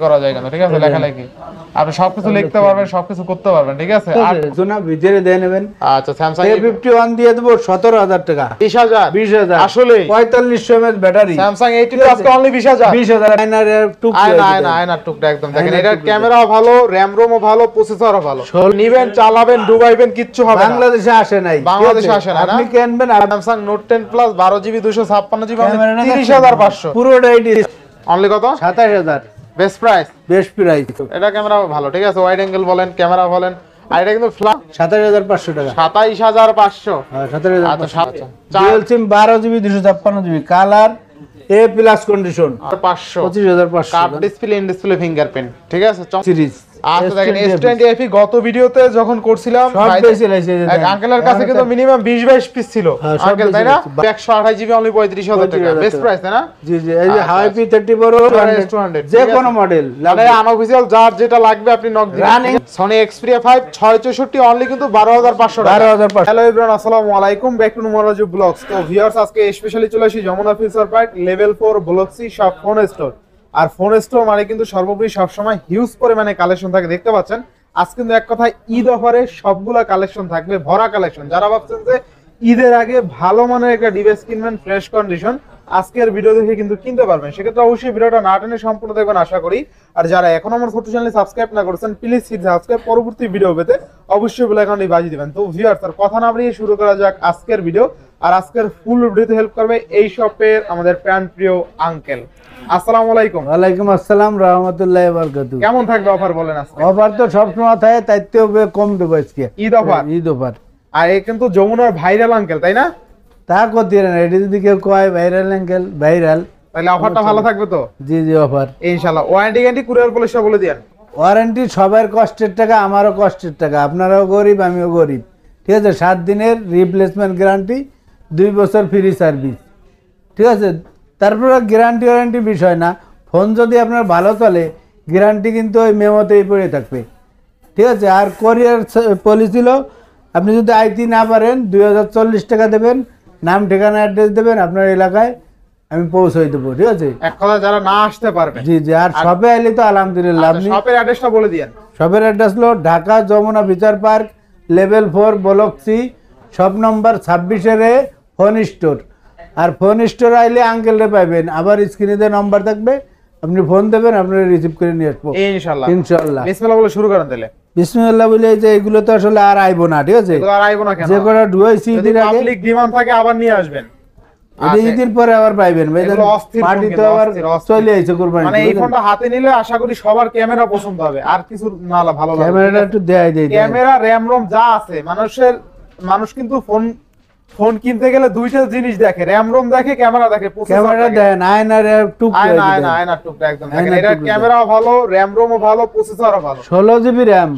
করা যায় কেন, ঠিক আছে? লেখালেখি আপনি সবকিছু লিখতে পারবেন, সবকিছু করতে পারবেন, ঠিক আছে? আর জোনা ভিতরে দিয়ে নেবেন। আচ্ছা, স্যামসাং A51 দিয়ে দেব 17000 টাকা। 20000 আসলে 4500 mAh ব্যাটারি। স্যামসাং A52 আজকে অনলি 20000। আয়নার টুক আয়নার টুকটা একদম দেখেন, এটার ক্যামেরাও ভালো, র‍্যাম রোমও ভালো, প্রসেসরও ভালো। নিবেন, চালাবেন, ডুবাইবেন, কিচ্ছু হবে না। বাংলাদেশে আসে নাই, বাংলাদেশে আসে না। আপনি কিনবেন Samsung note 10 plus 12GB 256GB 30500 পুরোটাই অনলি কত? 27000 বেস্ট প্রাইস। Best price. এটা ক্যামেরা ভালো, ঠিক আছে? ওয়াইড অ্যাঙ্গেল বলেন, ক্যামেরা বলেন, আর এটা কিন্তু ফ্ল্যাট 27500 টাকা। 27500। হ্যাঁ 27500। আচ্ছা, dual SIM 12GB 256GB colour A plus condition 500 25500। Curve display, in display fingerprint, ঠিক আছে? সিরিজ। আচ্ছা দেখেন, S20 FE গত ভিডিওতে যখন করছিলাম আঙ্কেলের কাছে কিন্তু মিনিমাম 20-22 পিস ছিল আঙ্কেল, তাই না? 128GB অনলি 35000 টাকা, বেস্ট প্রাইস, তাই না? জি জি, এই যে হাওয়াই P30 Pro 200 যে কোনো মডেল, মানে আনঅফিশিয়াল যার যেটা লাগবে আপনি নক দিবেন। Sony Xperia 5 664 অনলি কিন্তু 12500 টাকা। 12500। হ্যালো এভরিওয়ান, আসসালামু আলাইকুম, ব্যাক টু নুমারাজু ব্লগস। তো ভিউয়ার্স, আজকে স্পেশালি চলে আসি Jamuna future park level 4 block C সব ফোন স্টোর। আর ফোন স্টোর মানে কিন্তু সর্বোপরি সবসময় হিউজ পরিমাণে কালেকশন থাকে, দেখতে পাচ্ছেন। আজ কিন্তু এক কথায় ঈদ অফারে সবগুলা কালেকশন থাকবে, ভরা কালেকশন। যারা ভাবছেন যে ঈদের আগে ভালো মানের একটা ডিভাইস কিনবেন ফ্রেশ কন্ডিশন, আজকের ভিডিও দেখে কিন্তু কিনতে পারবেন। সেক্ষেত্রে অবশ্যই ভিডিওটা না টেনে সম্পূর্ণ দেখবেন আশা করি। আর যারা এখন আমার ছোট চ্যানেলে সাবস্ক্রাইব না করেছেন, প্লিজ সাবস্ক্রাইব, পরবর্তী ভিডিও পেতে অবশ্যই বেল আইকনটি বাজিয়ে দিবেন। তো ভিউয়ার্স, আর কথা না বাড়িয়ে শুরু করা যাক আজকের ভিডিও। আর আজকের ফুল ভিডিওতে হেল্প করবে এই শপের আমাদের প্রাণ প্রিয় আঙ্কেল। আসসালামু আলাইকুম। ওয়ালাইকুম আসসালাম রাহমাতুল্লাহি ওয়া বারাকাতুহু। কেমন থাকবে অফার বলেন আজকে? অফার তো সব সময় থাকে, তাইতেও কম দেবো আজকে। ঈদ অফার। ঈদ অফার। আর এই কিন্তু যমুনার ভাইরাল আঙ্কেল, তাই না? তা করতে না, এটা যদি কেউ কয় ভাইরাল আঙ্কেল ভাইরাল, তাহলে অফারটা ভালো থাকবে তো? জি জি অফার ইনশাআল্লাহ। ওয়ারেন্টি গ্যারান্টি কুরিয়ার পলিসি বলে দেন। ওয়ারেন্টি সবার কষ্টের টাকা, আমারও কষ্টের টাকা। আপনারাও গরিব, আমিও গরিব, ঠিক আছে? 7 দিনের রিপ্লেসমেন্ট গ্যারান্টি, 2 বছর ফ্রি সার্ভিস, ঠিক আছে? তারপরে গ্যারান্টি ওয়ারেন্টি বিষয় না, ফোন যদি আপনার ভালো চলে গ্যারান্টি কিন্তু ওই মেমোতেই পড়ে থাকবে, ঠিক আছে? আর কোরিয়ার পলিসি ছিল, আপনি যদি আইতে না পারেন 2040 টাকা দেবেন, নাম ঠিকানা অ্যাড্রেস দেবেন, আপনার এলাকায় আমি পৌঁছে দেবো, ঠিক আছে? এক কথা যারা না আসতে পারবে। জি জি। আর শপে আইলে তো আলহামদুলিল্লাহ। আপনি শপের অ্যাড্রেসটা বলে দিয়েন। শপের অ্যাড্রেস হলো Dhaka Jamuna future park level 4 block C shop number 26 phone store. আর ফোন স্টোর আইলে আঙ্কেলরে পাইবেন, আবার স্ক্রিনে যে নম্বর থাকবে, আপনি ফোন দেবেন, আপনারা রিসিভ করে নিয়ে আসবো ইনশাআল্লাহ। ইনশাআল্লাহ। বিসমিল্লাহ বলে শুরু করেন তাহলে। বিসমিল্লাহ বলে যে এগুলো তো আসলে আর আইবো না, ঠিক আছে? আর আইবো না কেন? যে কটা ডুয়াইছি যদি ঈদের আগে, পাবলিক ডিমান্ড থাকে আবার নিয়ে আসবেন। এটা ঈদের পরে আবার পাইবেন ভাই। পার্টি তো আবার চলে আইছে কুরবানি। মানে এই ফোনটা হাতে নিলে আশা করি সবার ক্যামেরা পছন্দ হবে, আর কিছু না ভালো লাগবে। ক্যামেরাটা একটু দেয় দেয়। ক্যামেরা, র‍্যাম রোম যা আছে, মানুষ কিন্তু ফোন কিনতে গেলে দুইটা জিনিস দেখে, র‍্যাম রোম দেখে, ক্যামেরা দেখে। ক্যামেরা দেন, আয়নার টুক আয়নার টুকটা একদম দেখেন। এটা ক্যামেরাও ভালো, র‍্যাম রোমও ভালো, প্রসেসরও ভালো। 16GB RAM,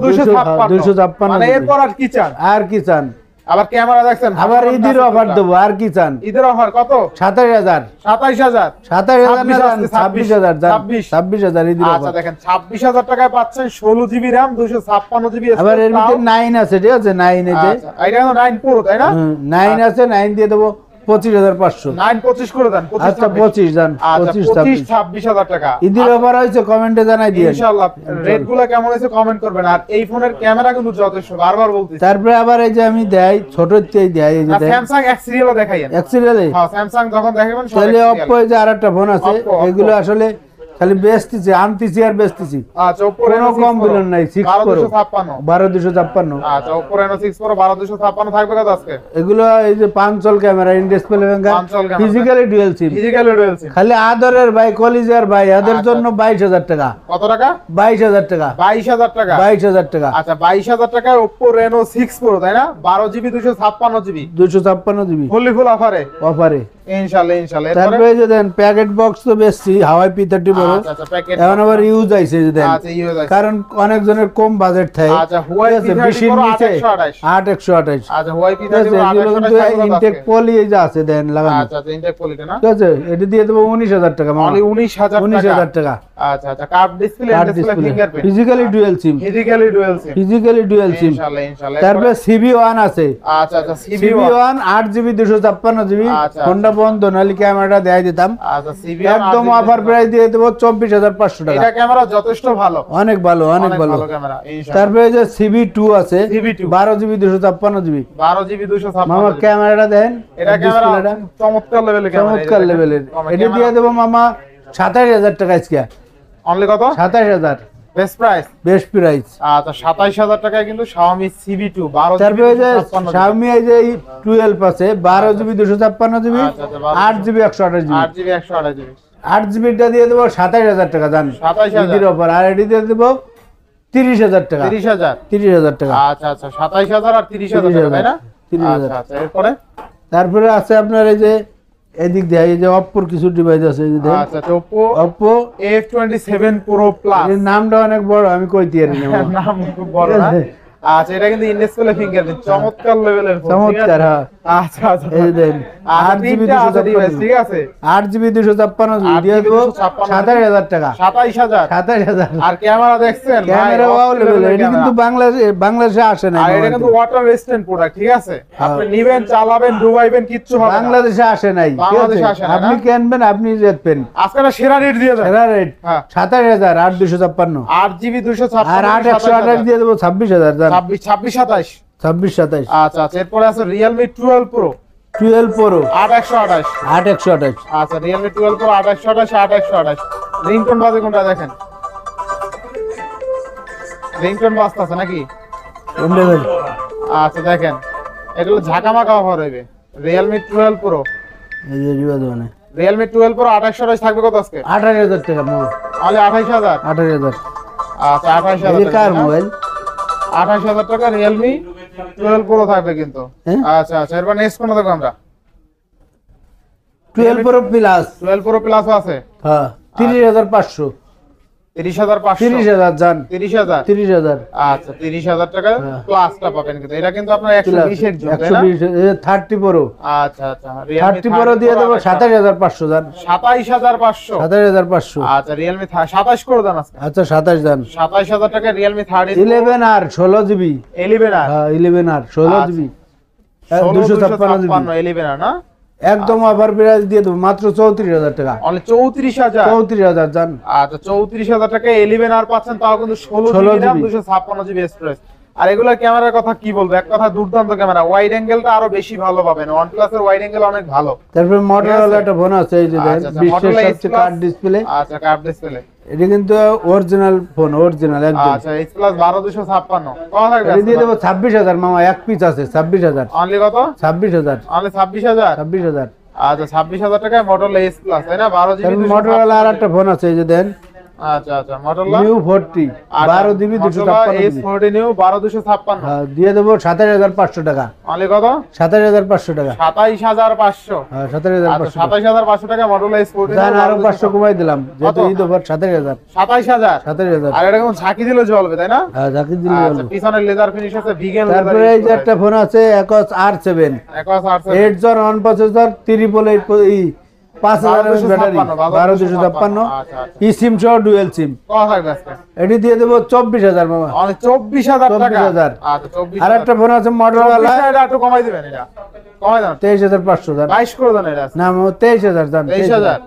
256। মানে এরপর আর কি চান? আর কি চান? আবার ক্যামেরা দেখছেন, আবার ঈদের অফার দেবো, আর কি চান? ঈদের অফার কত? 27000। 27000 26000 ঈদের আচ্ছা অফার। দেখেন, 26000 টাকায় পাচ্ছেন 16GB র‍্যাম, 256GB। আবার এর ভিতরে 9 আছে, ঠিক আছে? 9 আছে। এটা 9 পুরো, তাই না? 9 আছে, 9 দিয়ে দেবো 25500। 9 25 করে দেন। আচ্ছা 25 দেন। 25 26000 টাকা ঈদের অফার হয়েছে, কমেন্টে জানাই দিন ইনশাআল্লাহ। রেটগুলো কেমন হয়েছে কমেন্ট করবেন। আর এই ফোনের ক্যামেরা কিন্তু যথেষ্ট, বারবার বলতেছি। তারপরে আবার এই যে আমি দেই ছোটতেই দেই, এই যে স্যামসাং এক্স সিরিয়ালও দেখাইয়েন। এক্স সিরিয়ালে হ্যাঁ, স্যামসাং যখন দেখাবেন সব তাহলে অপো যে আরেকটা ফোন আছে, এগুলো আসলে খালি বেচতেছি, আনতেছি আর বেচতেছি। আচ্ছা, ওপো কোনো কম বিলন নাই। 6 Pro 12256। আচ্ছা, ওপো Reno 6 Pro 12256 থাকবে কত আজকে? এগুলো এই যে পাঁচল ক্যামেরা, ইন ডিসপ্লে ব্যাংকার, ফিজিক্যালি ডুয়াল সিম। খালি আদরের ভাই, কলিজার ভাই, এদের জন্য 22000 টাকা। কত টাকা? 22000 টাকা। 22000 টাকা। 22000 টাকা। আচ্ছা, 22000 টাকায় ওপো Reno 6 Pro, তাই না? 12GB 256GB 256GB ফুল অফারে ইনশাআল্লাহ। তারপরে যে দেন প্যাকেট বক্স তো বেশি, হাওয়াই P30 Pro। আচ্ছা, প্যাকেট এখন আবার ইউজ আইছে যে দেন। আচ্ছা, ইউজ আছে কারণ অনেক জনের কম বাজেট থাকে। আচ্ছা, Huawei P30 Pro 8128। আচ্ছা, Huawei P30 Pro 8128 ইনটেক পলি এই যে আছে দেন লাগানো। আচ্ছা, ইনটেক পলিটা না? ঠিক আছে, এটা দিয়ে দেব 19000 টাকা। মানে 19000 টাকা। আচ্ছা, curve display, fingerprint, physically dual SIM. ইনশাআল্লাহ। তারপরে CB1 আছে। আচ্ছা, CB1 8GB 256GB, ফোনটা বন্ধ, নাহলে ক্যামেরাটা দেখাই দিতাম। আচ্ছা সিভিআর একদম অফার প্রাইস দিয়ে দেবো 24,500 টাকা। এটা ক্যামেরা যথেষ্ট ভালো, অনেক ভালো, অনেক ভালো ক্যামেরা। তারপরে এই যে CB2 আছে, CB2 12GB 256GB। 12GB 256 মামা ক্যামেরাটা দেন, এটা ক্যামেরা চমৎকার লেভেলের ক্যামেরা, চমৎকার লেভেলের। এটা দিয়ে দেবো মামা 27,000 টাকা আজকে। অনলি কত? 27,000 বেস্ট প্রাইস, বেস্ট প্রাইস। আচ্ছা 27,000 টাকায় কিন্তু Xiaomi CB2 12GB তারপরে যে 256 Xiaomi এই যে 12 আছে 12GB 256GB, 8GB 128GB। 8GB 128GB 8GB টা দিয়ে দেবো 27,000 টাকা জান, 27,000 ঈদের অফার। আর এটি দিয়ে দেবো 30,000 টাকা, 30,000 30,000 টাকা। আচ্ছা আচ্ছা 27,000 আর 30,000 টাকা, তাই না? 30,000। আচ্ছা আচ্ছা এরপরে তারপরে আছে আপনার এই যে এদিক দিয়ে এই যে অপ্পোর কিছু ডিভাইস আছে, এই যে দেখেন আচ্ছা Oppo Oppo. F27 Pro Plus এর নামটা অনেক বড়, আমি কইতে পারি না মামা। নাম খুব বড় না। আচ্ছা এটা কিন্তু ইনডিসপ্লে ফিঙ্গারপ্রিন্ট, চমৎকার লেভেলের ফোন, চমৎকার। হ্যাঁ, আচ্ছা আচ্ছা এই দেখেন 8GB 256, ঠিক আছে 8GB 256GB দিয়ে 8GB দেবো 256 27,000 টাকা, 27,000। 27,000। আর ক্যামেরা দেখছেন ভাই, ক্যামেরা ওয়াও অস্থির লেভেল। level এর এটি কিন্তু ক্যামেরা। বাংলাদেশে আসে না, আর এটা কিন্তু ওয়াটার রেজিস্ট্যান্ট প্রোডাক্ট, ঠিক আছে? আপনি নিবেন, চালাবেন, ডুবাইবেন, কিচ্ছু হবে না। বাংলাদেশে আসে নাই, ঠিক আছে? বাংলাদেশে আসে না, আপনি না? কিনবেন, আপনি জিতবেন। আজকে একটা সেরা রেট দিয়ে দেন। সেরা রেট হ্যাঁ 27,000 8,256। 8GB 256 আর 8,128 দিয়ে দেবো 26,000 জান, 26 27 26-27। আচ্ছা আচ্ছা এরপরে আছে Realme 12 Pro 12 Pro 8128। 8,128। আচ্ছা Realme 12 Pro 8128 8128। রিংটোন বাজে কোনটা দেখেন, রিংটোন বাজতেছে নাকি? আচ্ছা দেখেন এগুলো ঝাঁকামাকা অফার হইবে। Realme 12 Pro, এই যে রিওয়াজ মানে Realme 12 Pro 2828 থাকবে কত আজকে? 28,000 টাকা মামা, তাহলে 28000। 28,000। আচ্ছা 28000 এই যে কার মোবাইল? 28000 টাকা Realme 12 Pro থাকবে কিন্তু। হ্যাঁ? আচ্ছা আচ্ছা এরপর নেক্সট কোনটা দেখো আমরা? 12 Pro প্লাস। 12 Pro Plus আছে, হ্যাঁ 30,500। 30,500 30,000 জান, 30,000। 30,000 আচ্ছা 30,000 টাকা হ্যাঁ। প্লাসটা পাবেন কিন্তু। এটা কিন্তু আপনার 120 এর জন্য, তাই না? 120। 30 Pro, আচ্ছা আচ্ছা Realme 30 Pro দিয়ে দেবো 27,500 জান, 27,500। 27,500। আচ্ছা Realme 27 করে দেন আজকে। আচ্ছা 27 জান। 27,000 টাকা Realme 30 11 আর 16GB। 11 আর হ্যাঁ 11 আর 16GB, 256GB। 11 আর না, একদম অফার প্রাইস দিয়ে দেবো মাত্র 34,000 টাকা, অনলি 34,000। 34,000 জান। আচ্ছা 34,000 টাকা 11 আর পাচ্ছেন, তাও কিন্তু 16 16 GB RAM GB 256GB storage. আর এগুলা ক্যামেরার কথা কি বলবো, এক কথা দুর্দান্ত ক্যামেরা। ওয়াইড অ্যাঙ্গেলটা আরো বেশি ভালো পাবেন, OnePlus এর ওয়াইড অ্যাঙ্গেল অনেক ভালো। তারপর Motorola একটা ফোন আছে, এই যে দেখেন আচ্ছা, বিশ্বের Motorola S সবচেয়ে Plus। Card display. আচ্ছা কার্ভ ডিসপ্লে। এটা কিন্তু অরিজিনাল ফোন, অরিজিনাল একদম। আচ্ছা S Plus 12256 কত থাকবে? এটা দিয়ে দেবো 26,000 মামা, এক পিস আছে 26,000। অনলি কত? 26,000। অনলি 26,000। 26,000। আচ্ছা 26,000 টাকায় Motorola S Plus, তাই না? 12 জিবি তারপর Motorola আর একটা ফোন আছে, এই যে দেন আচ্ছা আচ্ছা Motorola New 40 12GB 256GB। S40 New 12256 হ্যাঁ দিয়ে দেবো 27,500 টাকা। অনলি কত? 27,500 টাকা। 27,500। হ্যাঁ আচ্ছা 27,500 টাকা। 27,500 টাকা Motorola S40 জান আরো 500 কমাই দিলাম, যেহেতু কত? ঈদ অফার। 27,000। 27,000। 27,000। আর এটা কোন ঝাঁকি দিলে জ্বলবে, তাই না? হ্যাঁ ঝাঁকি দিলে আচ্ছা বলবো। পিছনের লেদার ফিনিশ আছে, ভিগান লেদার। তারপরে এই যে একটা ফোন আছে Ecos R7 8 জন অন প্রসেসর, 5,000 ব্যাটারি, 12,256। আচ্ছা আচ্ছা ই সিম সহ ডুয়েল সিম। কত থাকবে আজকে? এটি দিয়ে দেবো 24,000 মামা। অনলি 24,000 টাকা। 24,000। আচ্ছা 24,000। আর একটা ফোন আছে Motorola 24,000 এটা একটু কমাই দিবেন, এটা কমাই দেন। 23,500 জান। 22 করে দেন এটা। না মামা 23,000 জান। 23,000।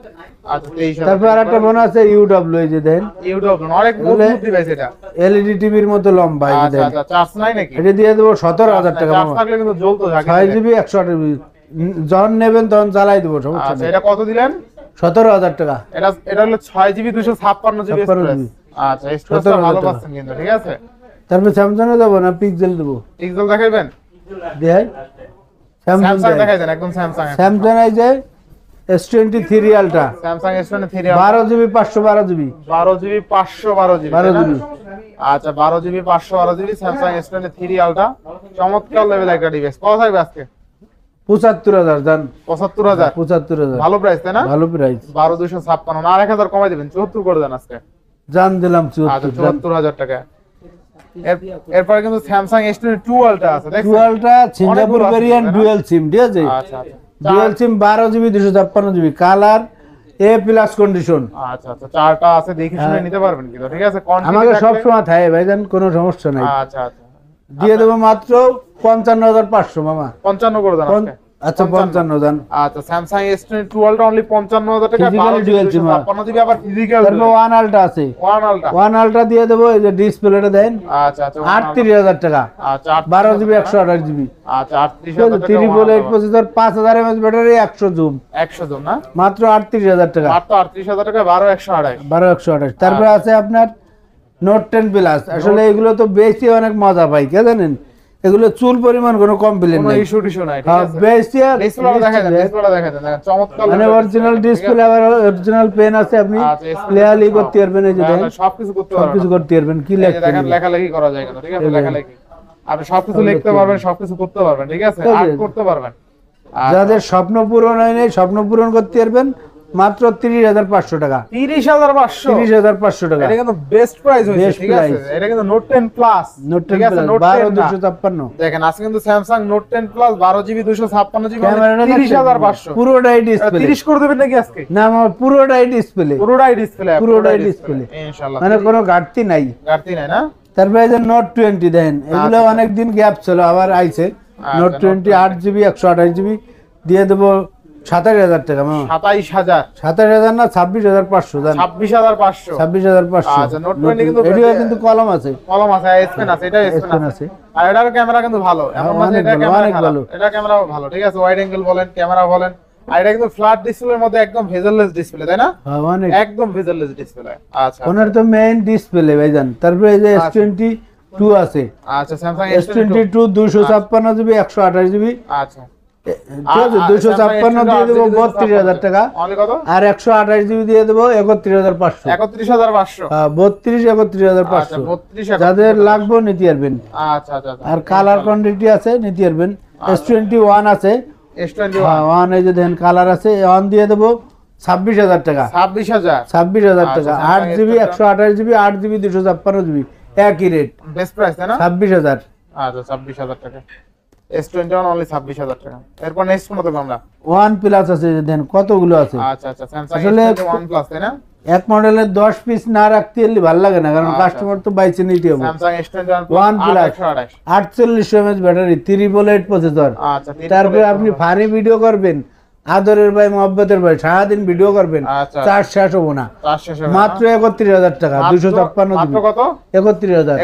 আচ্ছা 23,000। তারপর আর একটা ফোন আছে UW, এই যে দেন ইউটিউব অনেক মজবুত ডিভাইস এটা। এলইডি টিভির মতো লম্বা, এই যে আচ্ছা দেন। আচ্ছা চার্জ নাই নাকি? এটি দিয়ে দেবো 17,000 টাকা চার্জ মামা। থাকলে কিন্তু জ্বলতো ঝাঁকি। 6GB 128GB। যখন নেবেন তখন চালাই দেবো, সমস্যা আচ্ছা নেই। এটা কত দিলেন? 17,000 টাকা। এটা হলো 6GB 256GB 56 স্টোরেজ। আচ্ছা স্টোরেজটা 17,000 ভালো টাকা। পাচ্ছেন কিন্তু, ঠিক আছে? তারপর স্যামসাং এ দেবো না পিক্সেল দেবো? পিক্সেল দেখাইবেন? দেখাই স্যামসাং। স্যামসাং দেখাই দেন, একদম স্যামসাং। স্যামসাং এই যে S23 ultra, Samsung S23 12GB 512GB। 12GB 512GB 12GB। আচ্ছা 12GB 512GB Samsung S23 ultra, চমৎকার লেভেল একটা ডিভাইস। কত থাকবে আজকে? 75,000 জান। 75,000। 75,000 ভালো প্রাইস, তাই না? ভালো প্রাইস। 12,256 আর 1,000 কমাই দিবেন, 74 করে দেন আজকে। জান দিলাম আচ্ছা 74 জান। 74,000 টাকা। এরপরে কিন্তু স্যামসাং S22 আলট্রা আছে, দেখছেন? টুয়েলটা সিঙ্গাপুর অনেকগুলো আছে, ভেরিয়েন্ট তাই না? ডুয়েল সিম, ঠিক আছে? আচ্ছা আচ্ছা ডুয়েল সিম 12GB 256GB, কালার এ প্লাস কন্ডিশন। আচ্ছা আচ্ছা চারটা আছে, দেখে শুনে নিতে পারবেন কিন্তু, ঠিক আছে? Quantity আমাকে থাকলে- সব সময় থাকে ভাইজান, কোনো সমস্যা নাই। আচ্ছা আচ্ছা দিয়ে দেবো মাত্র 55,500 মামা। 55 করে দেন আজকে। আচ্ছা 55 দেন। আচ্ছা স্যামসাং S22 আলট্রা অনলি 55,000 টাকা, Physically dual SIM, 56 জিবি আবার ফিজিক্যাল তারপর ওয়ান আলট্রা আছে, ওয়ান আলট্রা। ওয়ান আলট্রা দিয়ে দেবো, এই যে ডিসপ্লেটা দেন আচ্ছা আচ্ছা 38,000 টাকা, আচ্ছা 12 জিবি 128 জিবি, আচ্ছা 38,000 টাকা, 388 প্রসেসর, 5000 mAh ব্যাটারি, 100 জুম, 100 জন না, মাত্র 38,000 টাকা, মাত্র 38,000 টাকা, 12128। 12128। তারপর আছে আপনার নোট 10 প্লাস। আসলে এগুলো তো বেশি অনেক মজা পাই, কে জানেন, এগুলো চুল পরিমাণ কোনো কমপ্লেন কোনো নেই, ইস্যু টিস্যু নাই, ঠিক হ্যাঁ আছে। বেশি আর ডিসপ্লেটা দেখা দেন, ডিসপ্লেটা দেখা দেন, দেখেন চমৎকার মানে লাগছে। অরিজিনাল ডিসপ্লে, আবার অরিজিনাল পেন আছে, আপনি আচ্ছা, display ক্লিয়ারলি করতে পারবেন, এই যে হ্যাঁ, দেখেন সবকিছু করতে সবকিছু পারবেন, করতে পারবেন, কি এই যে লিখতে দেখেন লেখালেখি করা যায় কিন্তু, ঠিক আছে, এই যে। লেখালেখি আপনি সবকিছু লিখতে লিখতে পারবেন, সবকিছু করতে পারবেন, ঠিক আছে, এই যে। আর্ট করতে পারবেন। যাদের স্বপ্ন পূরণ হয় নাই, স্বপ্ন পূরণ করতে পারবেন মাত্র 30,500 টাকা, 30,500, 30,500 টাকা, এটা কিন্তু বেস্ট প্রাইস হয়েছে, Best ঠিক আছে, price। এটা কিন্তু নোট 10 প্লাস, নোট 10 ঠিক আছে, প্লাস নোট 10 না। 12,256। দেখেন আজকে কিন্তু Samsung note 10 plus 12 GB 256 GB ক্যামেরাটা 30,500, পুরোটাই ডিসপ্লে, 30 করে দেবেন নাকি আজকে? না আমার পুরোটাই ডিসপ্লে, পুরোটাই ডিসপ্লে, পুরোটাই ডিসপ্লে, ইনশাআল্লাহ, মানে কোনো ঘাটতি নাই। ঘাটতি নাই না। তারপরে এই যে নোট 20 দেন, এগুলো আচ্ছা। অনেক দিন গ্যাপ ছিল, আবার আইছে নোট 20 8 জিবি 128 জিবি দিয়ে দেবো 27,000 টাকা, মামা 27,000, 27,000 না 26,500 দেন, 26,500, 26,500। আচ্ছা, Note 20 কিন্তু এটিও কিন্তু কলম আছে, কলম আছে, স্পেন আছে, এটা স্পেন স্পেন আছে। আছে, আর এটার ক্যামেরা কিন্তু ভালো, এমন না যে অনেক এটা ভালো, ক্যামেরা অনেক খারাপ, ভালো। এটা ক্যামেরাও ভালো, ঠিক আছে, ওয়াইড অ্যাঙ্গেল বলেন, ক্যামেরা বলেন, আর এটা কিন্তু ফ্ল্যাট ডিসপ্লের মধ্যে একদম ভেজাললেস ডিসপ্লে, তাই না? হ্যাঁ, অনেক। একদম ভেজাললেস ডিসপ্লে। আচ্ছা ওনার তো মেইন ডিসপ্লে ভাইজান। তারপরে এই যে আচ্ছা। S22 আছে, আচ্ছা স্যামসাং S22 256 জিবি 128 জিবি, আচ্ছা ঠিক আছে, 256 দিয়ে দেবো 32,000 টাকা, অনলি কত? আর 128 জিবি দিয়ে দেবো 31,500। 31,500, 32 31,500। আচ্ছা 32, যাদের লাগবে নিতে পারবেন। আচ্ছা আচ্ছা আর কালার কোয়ান্টিটি আছে, নিতে পারবেন। S21 আছে, S21 হ্যাঁ ওয়ান, এই যে দেখেন কালার আছে, অন দিয়ে দেবো 26,000 টাকা, 26,000, 26,000 টাকা, আচ্ছা, 8 জিবি 128 জিবি, 8 জিবি 256 জিবি, একই রেট, বেস্ট প্রাইস তাই না? 26,000। আচ্ছা 26,000 টাকা, S21 অনলি 26,000 টাকা। এরপর নেক্সট কোন দেব আমরা? ওয়ান প্লাস আছে, যে দেখেন কতগুলো আছে। আচ্ছা আচ্ছা স্যামসাং আসলে S21 প্লাস তাই না? এক মডেলের 10 পিস না রাখতে হলে ভালো লাগে না, কারণ কাস্টমার তো বাইচে নিতে হবে। Samsung S21 one plus 128, 48 mAh battery, 388 processor. আচ্ছা তারপরে আপনি ফানি ভিডিও করবেন, আদরের ভাই মহব্বতের ভাই, সারাদিন ভিডিও করবেন, আচ্ছা। চার্জ শেষ হবো না। চার শেষ হবে মাত্র 31,000 টাকা, 256 মাত্র জিবি, কত? 31,000।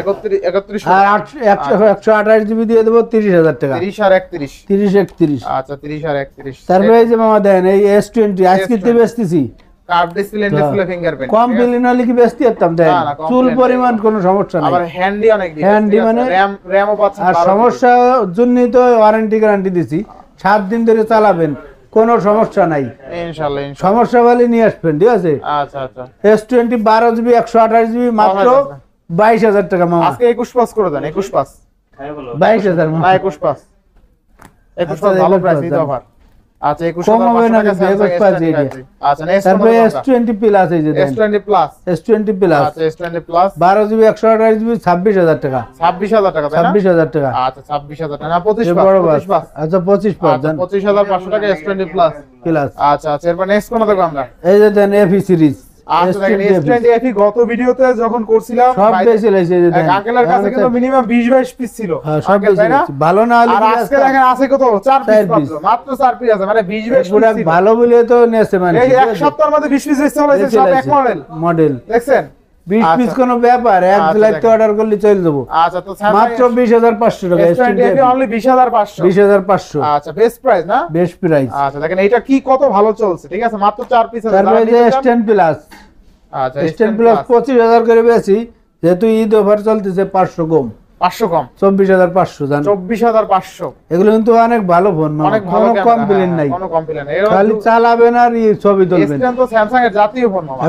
31 আর 128 জিবি দিয়ে দেবো 30,000 টাকা, 30 আর 31, 30 31। আচ্ছা 30 আর 31। তারপরে এই যে মামা দেন এই S20 আজকে তো বেচতেছি, কার্ভ ডিসপ্লে, ডিসপ্লে ফিঙ্গারপ্রিন্ট, কম বিলিন হলে কি বেচতে পারতাম, দেন না, না, কম চুল বিলিয়ন পরিমাণ কোনো সমস্যা আবার নেই। হ্যান্ডি অনেক দিন, Handy মানে? র‍্যামও পাচ্ছেন, আর 12 সমস্যা জন্যই তো ওয়ারেন্টি গ্যারান্টি দিছি, 7 দিন ধরে চালাবেন, কোনো সমস্যা নাই। ইনশাআল্লাহ ইনশাআল্লাহ। সমস্যা বলে নিয়ে আসবেন, ঠিক আছে। আচ্ছা আচ্ছা S20 12 জিবি 128 জিবি মাত্র 22,000 টাকা মামা, আজকে 21 পাস করে দেন, 21 পাস 22,000 না, মামা। 21 পাস, 21 আচ্ছা, পাস ভালো 21 প্রাইস, পাস ঈদ দেন। অফার। আচ্ছা 21 কম হবে না, টাকা কিন্তু Samsung 21 পাস S20 দিয়ে দিন। আচ্ছা নেক্সট তারপরে S20 প্লাস এই যে দেন, S20 প্লাস, S20 প্লাস আচ্ছা S20 প্লাস 12 জিবি 128 জিবি 26,000 টাকা, 26,000 টাকা তাই না? 26,000 টাকা। আচ্ছা 26,000 টাকা না, 25 এ পাস, বড় 25 পাস, আচ্ছা 25 পাস আচ্ছা দেন 25,500 টাকা S20 প্লাস। প্লাস। আচ্ছা আচ্ছা এরপর নেক্সট কোন দেখব আমরা? এই যে দেন FE সিরিজ, আচ্ছা দেখেন S20 S20 FE গত ভিডিওতে যখন করছিলাম সব বেশি লাইছে, এই যে দেন আঙ্কেলের কাছে কিন্তু মিনিমাম 20-22 পিস ছিল, হ্যাঁ, সব আঙ্কেল বেশি তাই না? লাইছে। ভালো না হলে আর কি আজকে রাস্তা? দেখেন আছে কত? 4 পিস 4 পিস। মাত্র 4 পিস আছে, মানে 20-22 এই প্রোডাক্ট পিস ভালো বলে তো নেছে মানে, এই এক সপ্তাহের মধ্যে 20 পিস এসে হয়েছে, সব এক মডেল মডেল, দেখছেন? 20 পিস কোনো ব্যাপার, এক আচ্ছা, লাইট দেখেন। অর্ডার করলে চলে যাবো। আচ্ছা তো মাত্র 20,500 টাকা, S20 FE অনলি 20,500, 20,500 আচ্ছা বেস্ট প্রাইস না? Best price. আচ্ছা দেখেন এটা কি কত ভালো চলছে, ঠিক আছে, মাত্র 4 পিস আছে। তারপরে যারা যে নিতে চান- S10 প্লাস, আচ্ছা S10 প্লাস 25,000 করে বেশি, যেহেতু ঈদ অফার চলতেছে 500 কম, 500 কম, 24,500 জান। 24,500, এগুলো কিন্তু অনেক ভালো ফোন, অনেক ভালো কোনো ক্যামেরা, কমপ্লেন নাই, কোনো কমপ্লেন নাই। খালি চালাবেন আর ছবি তুলবেন। S10 তো স্যামসাং এর জাতীয় ফোন মামা।